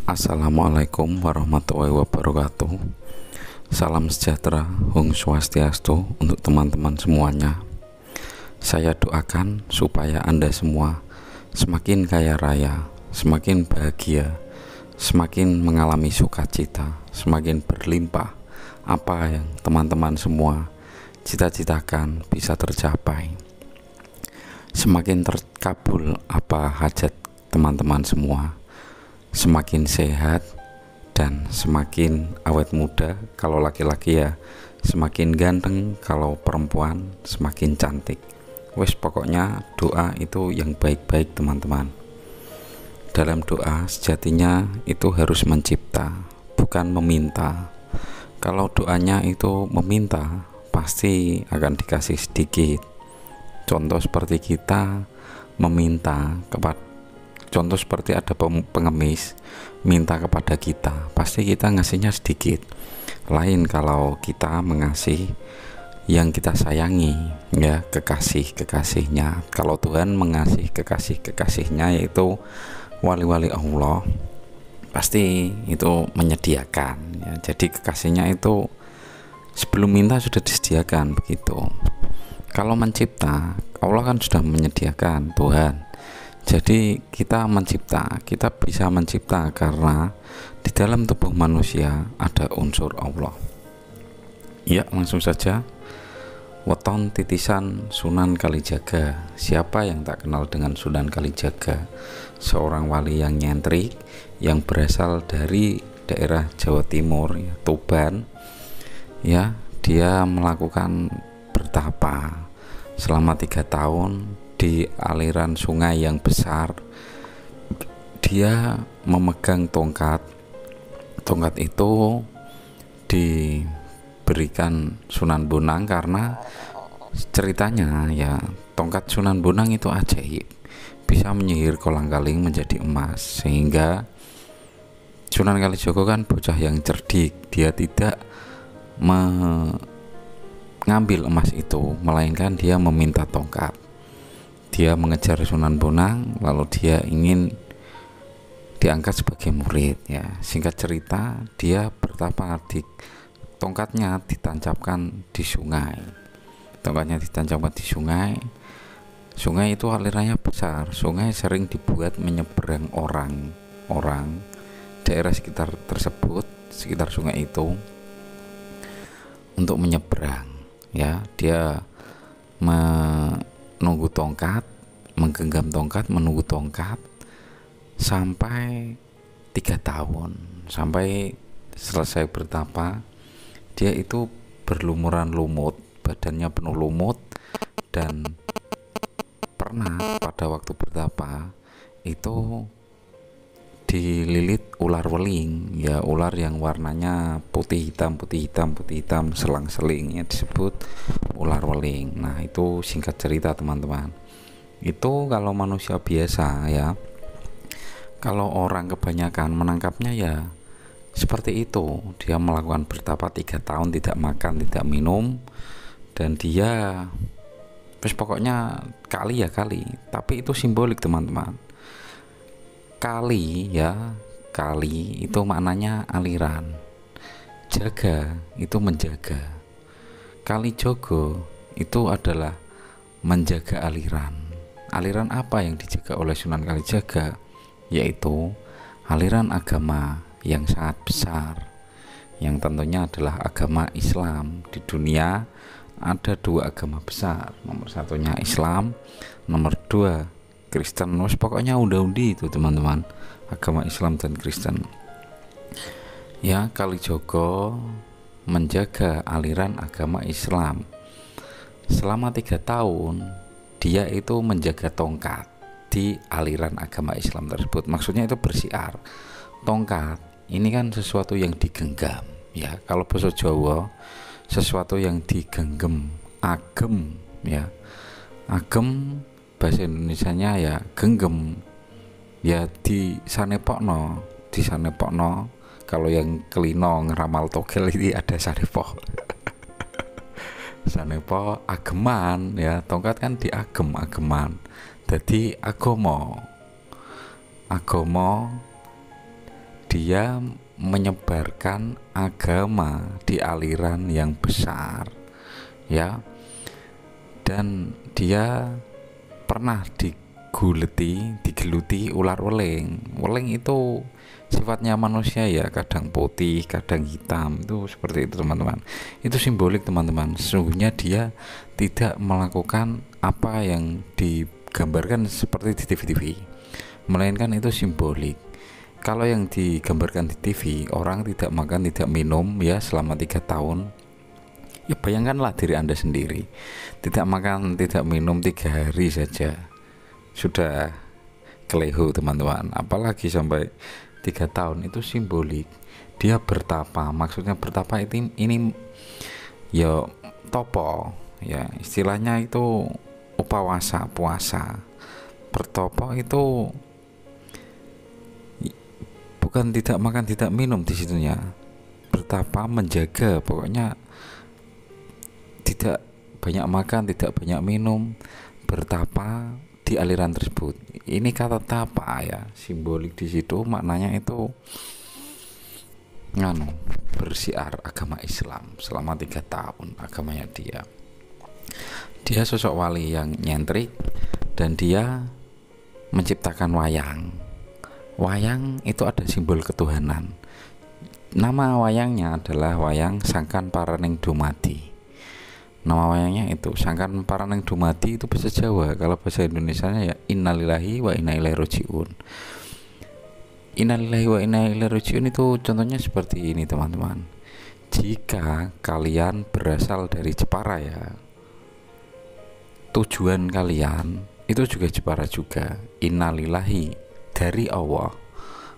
Assalamualaikum warahmatullahi wabarakatuh. Salam sejahtera, Om Swastiastu untuk teman-teman semuanya. Saya doakan supaya Anda semua semakin kaya raya, semakin bahagia, semakin mengalami sukacita, semakin berlimpah. Apa yang teman-teman semua cita-citakan bisa tercapai. Semakin terkabul apa hajat teman-teman semua. Semakin sehat dan semakin awet muda. Kalau laki-laki ya semakin ganteng, kalau perempuan semakin cantik. Wes pokoknya doa itu yang baik-baik teman-teman. Dalam doa sejatinya itu harus mencipta, bukan meminta. Kalau doanya itu meminta, pasti akan dikasih sedikit. Contoh seperti kita meminta kepada, contoh seperti ada pengemis minta kepada kita, pasti kita ngasihnya sedikit. Lain kalau kita mengasih yang kita sayangi, ya kekasihnya. Kalau Tuhan mengasih kekasihnya yaitu wali-wali Allah, pasti itu menyediakan ya. Jadi kekasihnya itu sebelum minta sudah disediakan begitu. Kalau mencipta, Allah kan sudah menyediakan Tuhan. Jadi kita mencipta, kita bisa mencipta karena di dalam tubuh manusia ada unsur Allah. Ya, langsung saja. Weton titisan Sunan Kalijaga. Siapa yang tak kenal dengan Sunan Kalijaga? Seorang wali yang nyentrik, yang berasal dari daerah Jawa Timur, ya, Tuban. Ya, dia melakukan bertapa selama 3 tahun di aliran sungai yang besar. Dia memegang tongkat. Tongkat itu diberikan Sunan Bonang karena ceritanya ya tongkat Sunan Bonang itu ajaib, bisa menyihir kolang-kaling menjadi emas. Sehingga Sunan Kalijaga kan bocah yang cerdik, dia tidak mengambil emas itu, melainkan dia meminta tongkat. Dia mengejar Sunan Bonang, lalu dia ingin diangkat sebagai murid ya. Singkat cerita, dia bertapa di tongkatnya ditancapkan di sungai. Tongkatnya ditancapkan di sungai. Sungai itu alirannya besar. Sungai sering dibuat menyeberang orang daerah sekitar tersebut, sekitar sungai itu untuk menyeberang ya. Dia menunggu tongkat, menggenggam tongkat, menunggu tongkat sampai 3 tahun, sampai selesai bertapa. Dia itu berlumuran lumut, badannya penuh lumut, dan pernah pada waktu bertapa itu dililit ular weling ya, ular yang warnanya putih hitam, selang-selingnya disebut ular weling. Nah itu singkat cerita teman-teman. Itu kalau manusia biasa ya, kalau orang kebanyakan menangkapnya ya seperti itu. Dia melakukan bertapa 3 tahun tidak makan tidak minum, dan dia terus pokoknya kali ya kali. Tapi itu simbolik teman-teman. Kali ya, kali itu maknanya aliran. Jaga itu menjaga. Kali Jogo itu adalah menjaga aliran. Aliran apa yang dijaga oleh Sunan Kalijaga? Yaitu aliran agama yang sangat besar, yang tentunya adalah agama Islam. Di dunia ada 2 agama besar, nomor satunya Islam, nomor 2 Kristen. Pokoknya undi itu teman-teman, agama Islam dan Kristen ya. Kalijogo menjaga aliran agama Islam selama 3 tahun. Dia itu menjaga tongkat di aliran agama Islam tersebut. Maksudnya itu bersiar. Tongkat ini kan sesuatu yang digenggam ya. Kalau bahasa Jawa sesuatu yang digenggam, agem ya. Agem bahasa Indonesianya ya genggam ya, di sanepokno. Kalau yang kelino ngeramal togel ini ada sanepok. Sanepo ageman ya, tongkat kan ageman. Jadi agomo dia menyebarkan agama di aliran yang besar, ya. Dan dia pernah digeluti ular weling. Weling itu sifatnya manusia ya, kadang putih, kadang hitam, itu seperti itu teman-teman. Itu simbolik teman-teman. Sesungguhnya dia tidak melakukan apa yang digambarkan seperti di TV-TV, melainkan itu simbolik. Kalau yang digambarkan di TV, orang tidak makan, tidak minum ya selama 3 tahun. Ya bayangkanlah diri Anda sendiri, tidak makan, tidak minum 3 hari saja sudah kelehu teman-teman, apalagi sampai 3 tahun. Itu simbolik. Dia bertapa, maksudnya bertapa ini ya topo ya, istilahnya itu upawasa, puasa. Bertopo itu bukan tidak makan tidak minum di situnya, bertapa menjaga, pokoknya tidak banyak makan, tidak banyak minum, bertapa di aliran tersebut. Ini kata tapa ya, simbolik di situ maknanya itu bersiar agama Islam selama 3 tahun agamanya dia. Dia sosok wali yang nyentrik dan dia menciptakan wayang. Wayang itu ada simbol ketuhanan. Nama wayangnya adalah wayang Sangkan Paraning Dumadi. Nama wayangnya itu Sangkan Paraning Dumadi, itu bahasa Jawa. Kalau bahasa Indonesianya ya innalillahi wa inna ilaihi rajiun. Innalillahi wa inna ilaihi rajiun itu contohnya seperti ini teman-teman. Jika kalian berasal dari Jepara ya, tujuan kalian itu juga Jepara juga. Innalillahi dari Allah,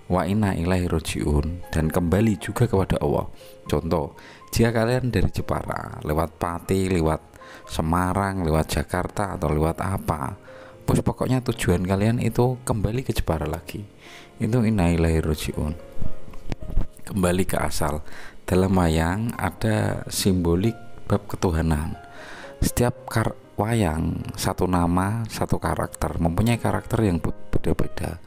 wa inna ilaihi rajiun, dan kembali juga kepada Allah. Contoh, jika kalian dari Jepara lewat Pati, lewat Semarang, lewat Jakarta atau lewat apa, bos pokoknya tujuan kalian itu kembali ke Jepara lagi. Itu inna ilaihi rajiun, kembali ke asal. Dalam wayang ada simbolik bab ketuhanan. Setiap wayang satu nama, satu karakter, mempunyai karakter yang berbeda-beda.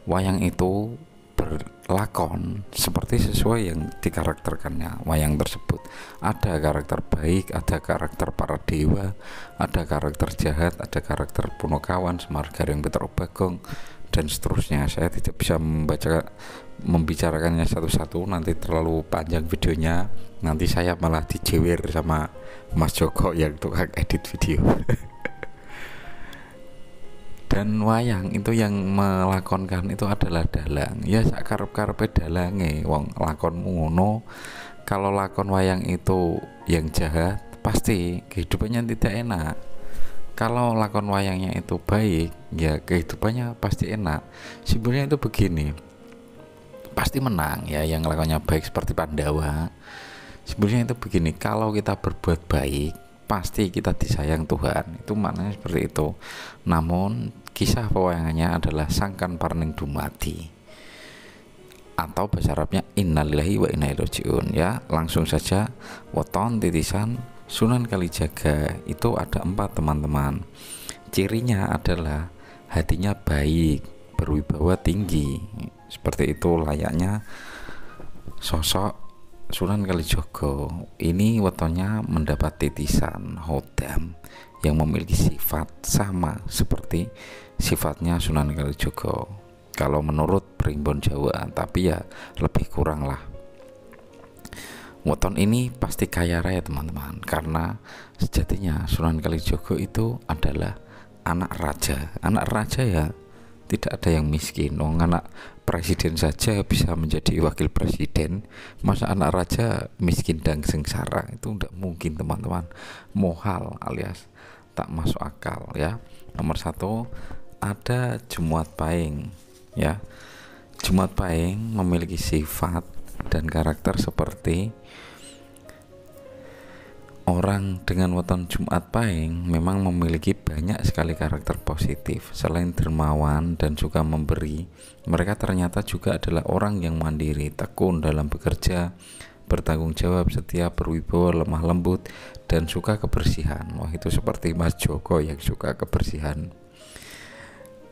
Wayang itu berlakon seperti sesuai yang dikarakterkannya wayang tersebut. Ada karakter baik, ada karakter para dewa, ada karakter jahat, ada karakter Punokawan, Semar Gareng, Petro Bagong, dan seterusnya. Saya tidak bisa membicarakannya satu-satu, nanti terlalu panjang videonya, nanti saya malah dijewer sama Mas Joko yang tukang edit video. Dan wayang itu yang melakonkan itu adalah dalang. Ya sakarep-karepe dalange wong lakonmu ngono. Kalau lakon wayang itu yang jahat, pasti kehidupannya tidak enak. Kalau lakon wayangnya itu baik, ya kehidupannya pasti enak. Simbolnya itu begini, pasti menang ya yang lakonnya baik, seperti Pandawa. Simbolnya itu begini, kalau kita berbuat baik pasti kita disayang Tuhan, itu maknanya seperti itu. Namun kisah pewayangannya adalah Sangkan Paraning Dumadi, atau bahasa Arabnya innalillahi wa inna ilaihi rajiun. Ya langsung saja, weton titisan Sunan Kalijaga itu ada 4 teman-teman. Cirinya adalah hatinya baik, berwibawa tinggi. Seperti itu layaknya sosok Sunan Kalijaga. Ini wetonnya mendapat titisan Hodam yang memiliki sifat sama seperti sifatnya Sunan Kalijaga kalau menurut Primbon Jawa, tapi ya lebih kurang lah. Weton ini pasti kaya raya teman-teman, karena sejatinya Sunan Kalijaga itu adalah anak raja. Anak raja ya tidak ada yang miskin. Anak presiden saja bisa menjadi wakil presiden, masa anak raja miskin dan sengsara? Itu tidak mungkin teman-teman. Mohal alias tak masuk akal ya. Nomor 1 ada Jumuat Pahing ya. Jumuat Pahing memiliki sifat dan karakter seperti orang dengan weton Jumat Pahing memang memiliki banyak sekali karakter positif. Selain dermawan dan suka memberi, mereka ternyata juga adalah orang yang mandiri, tekun dalam bekerja, bertanggung jawab, setia, berwibawa, lemah lembut, dan suka kebersihan. Wah, itu seperti Mas Joko yang suka kebersihan.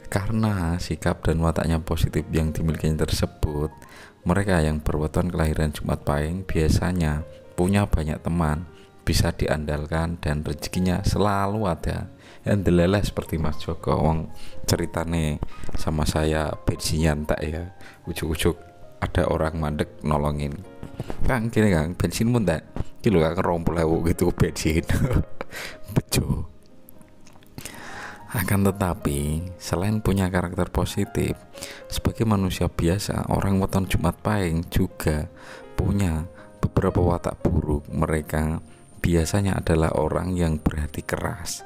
Karena sikap dan wataknya positif yang dimilikinya tersebut, mereka yang berweton kelahiran Jumat Pahing biasanya punya banyak teman, bisa diandalkan, dan rezekinya selalu ada. Yang deleleh seperti Mas Joko, wong ceritane sama saya bensin tak ya, ujuk-ujuk ada orang mandek nolongin, Kang gini Kang, bensinmu tak kilo Kang 20.000 gitu bensin. Bejo. Akan tetapi, selain punya karakter positif, sebagai manusia biasa, orang weton Jumat Pahing juga punya beberapa watak buruk. Mereka biasanya adalah orang yang berhati keras.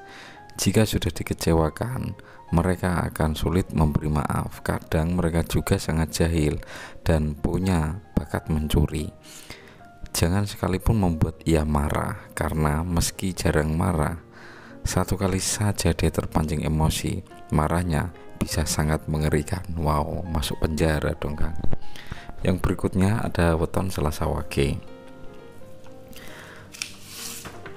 Jika sudah dikecewakan, mereka akan sulit memberi maaf. Kadang mereka juga sangat jahil dan punya bakat mencuri. Jangan sekalipun membuat ia marah, karena meski jarang marah, satu kali saja dia terpancing emosi, marahnya bisa sangat mengerikan. Wow, masuk penjara dong Kang. Yang berikutnya ada weton Selasa Wage.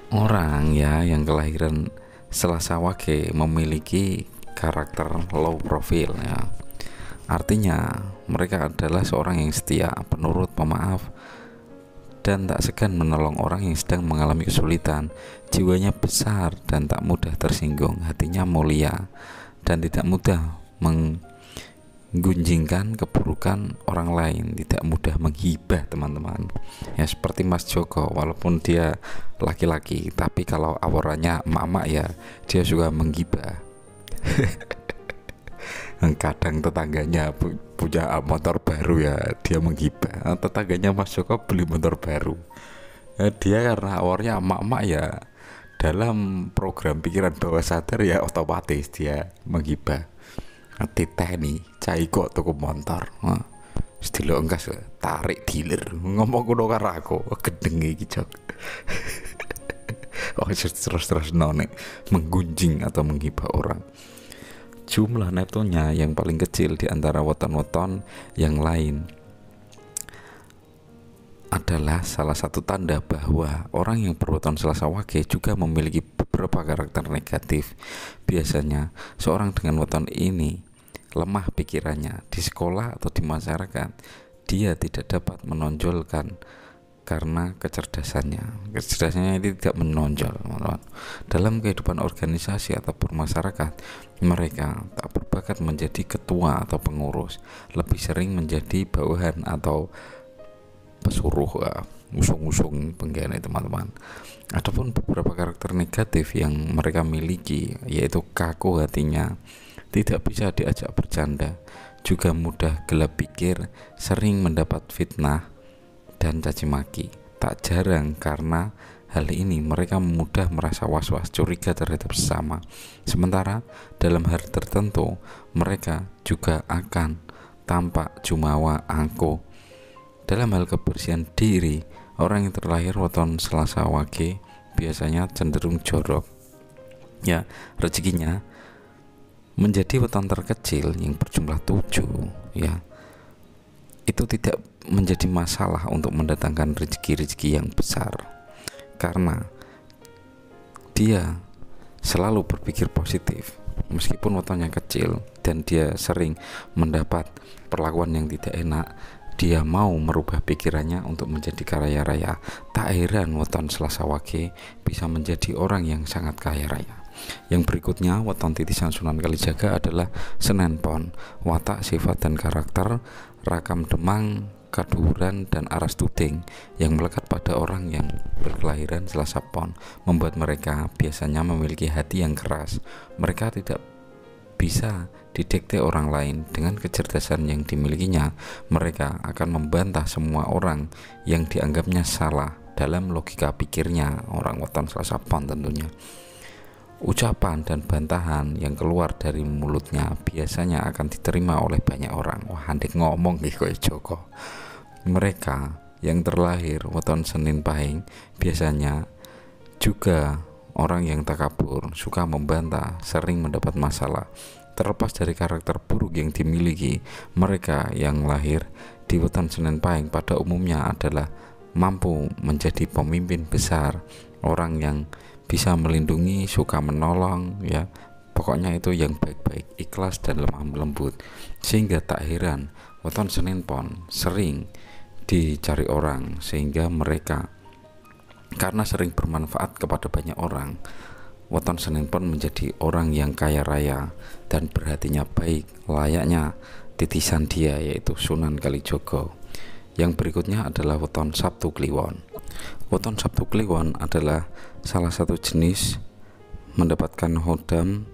Orang ya yang kelahiran Selasa Wage memiliki karakter low profile ya. Artinya mereka adalah seorang yang setia, penurut, pemaaf, dan tak segan menolong orang yang sedang mengalami kesulitan. Jiwanya besar dan tak mudah tersinggung, hatinya mulia dan tidak mudah menggunjingkan keburukan orang lain, tidak mudah menghibah teman-teman. Ya seperti Mas Joko, walaupun dia laki-laki, tapi kalau awarannya emak-emak ya dia juga menggibah. Kadang tetangganya punya motor baru ya dia menggibah. Tetangganya Mas Joko beli motor baru, dia karena awarnya emak-emak ya, dalam program pikiran bawah sadar ya otomatis dia menggibah. Titeh nih cai kok tuku motor, stilo engkas tarik dealer ngomong kuno karo aku gedenge iki Jok. Oh terus nonek menggunjing atau menggibah orang. Jumlah netonya yang paling kecil di antara weton-weton yang lain adalah salah satu tanda bahwa orang yang berweton Selasa Wage juga memiliki beberapa karakter negatif. Biasanya seorang dengan weton ini lemah pikirannya. Di sekolah atau di masyarakat dia tidak dapat menonjolkan karena kecerdasannya itu tidak menonjol. Dalam kehidupan organisasi atau masyarakat, mereka tak berbakat menjadi ketua atau pengurus, lebih sering menjadi bawahan atau pesuruh, usung-usung penggane teman-teman. Adapun beberapa karakter negatif yang mereka miliki yaitu kaku hatinya, tidak bisa diajak bercanda, juga mudah gelap pikir, sering mendapat fitnah dan caci maki. Tak jarang karena hal ini mereka mudah merasa was-was, curiga terhadap sesama. Sementara dalam hal tertentu mereka juga akan tampak jumawa angkuh. Dalam hal kebersihan diri, orang yang terlahir weton Selasa Wage biasanya cenderung jorok. Ya, rezekinya menjadi weton terkecil yang berjumlah 7 ya. Itu tidak menjadi masalah untuk mendatangkan rezeki-rezeki yang besar, karena dia selalu berpikir positif meskipun wetonnya kecil dan dia sering mendapat perlakuan yang tidak enak. Dia mau merubah pikirannya untuk menjadi kaya raya. Tak heran weton Selasa Wage bisa menjadi orang yang sangat kaya raya. Yang berikutnya weton titisan Sunan Kalijaga adalah Senen Pon. Watak, sifat, dan karakter Rakam Demang, Kaduran, dan Aras Tuding yang melekat pada orang yang berkelahiran Selasa Pon membuat mereka biasanya memiliki hati yang keras. Mereka tidak bisa didikte orang lain. Dengan kecerdasan yang dimilikinya, mereka akan membantah semua orang yang dianggapnya salah dalam logika pikirnya. Orang weton Selasa Pon tentunya. Ucapan dan bantahan yang keluar dari mulutnya biasanya akan diterima oleh banyak orang. Wah, handek ngomong gitu ya Joko. Mereka yang terlahir weton Senin Pahing biasanya juga orang yang takabur, suka membantah, sering mendapat masalah. Terlepas dari karakter buruk yang dimiliki, mereka yang lahir di weton Senin Pahing pada umumnya adalah mampu menjadi pemimpin besar, orang yang bisa melindungi, suka menolong ya, Pokoknya itu yang baik-baik, ikhlas dan lemah lembut. Sehingga tak heran weton Senin Pon sering dicari orang, sehingga mereka karena sering bermanfaat kepada banyak orang, weton Senin Pon menjadi orang yang kaya raya dan berhatinya baik, layaknya titisan dia, yaitu Sunan Kalijogo. Yang berikutnya adalah weton Sabtu Kliwon. Weton Sabtu Kliwon adalah salah satu jenis mendapatkan hodam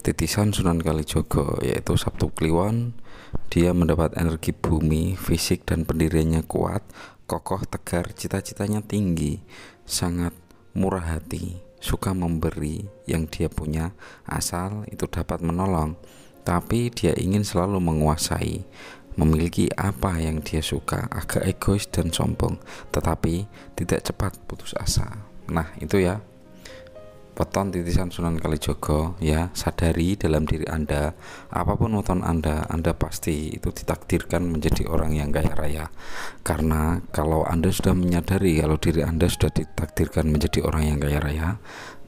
titisan Sunan Kalijogo, yaitu Sabtu Kliwon. Dia mendapat energi bumi, fisik dan pendiriannya kuat, kokoh, tegar, cita-citanya tinggi, sangat murah hati, suka memberi yang dia punya, asal itu dapat menolong. Tapi dia ingin selalu menguasai, memiliki apa yang dia suka, agak egois dan sombong, tetapi tidak cepat putus asa. Nah, itu ya weton titisan Sunan Kalijogo ya. Sadari dalam diri Anda, apapun weton Anda pasti itu ditakdirkan menjadi orang yang kaya raya. Karena kalau Anda sudah menyadari kalau diri Anda sudah ditakdirkan menjadi orang yang kaya raya,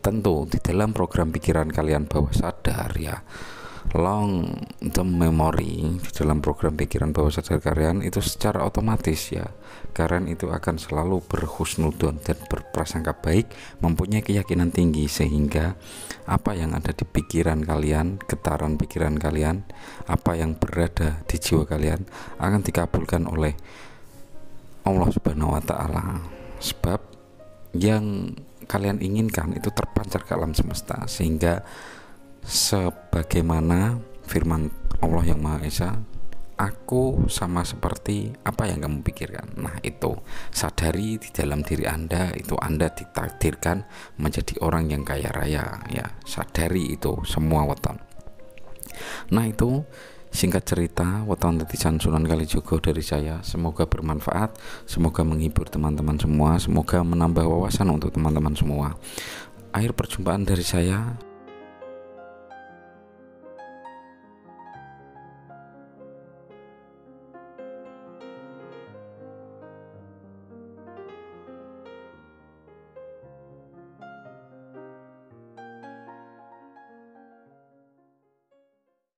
tentu di dalam program pikiran kalian bawah sadar ya, long term memory, di dalam program pikiran bawah sadar kalian itu secara otomatis ya, kalian itu akan selalu berhusnudon dan berprasangka baik, mempunyai keyakinan tinggi, sehingga apa yang ada di pikiran kalian, getaran pikiran kalian, apa yang berada di jiwa kalian akan dikabulkan oleh Allah Subhanahu wa Ta'ala. Sebab yang kalian inginkan itu terpancar ke alam semesta, sehingga sebagaimana firman Allah yang Maha Esa, aku sama seperti apa yang kamu pikirkan. Nah, itu sadari di dalam diri Anda itu Anda ditakdirkan menjadi orang yang kaya raya ya. Sadari itu semua weton. Nah, itu singkat cerita weton titisan Sunan Kalijogo dari saya. Semoga bermanfaat, semoga menghibur teman-teman semua, semoga menambah wawasan untuk teman-teman semua. Akhir perjumpaan dari saya.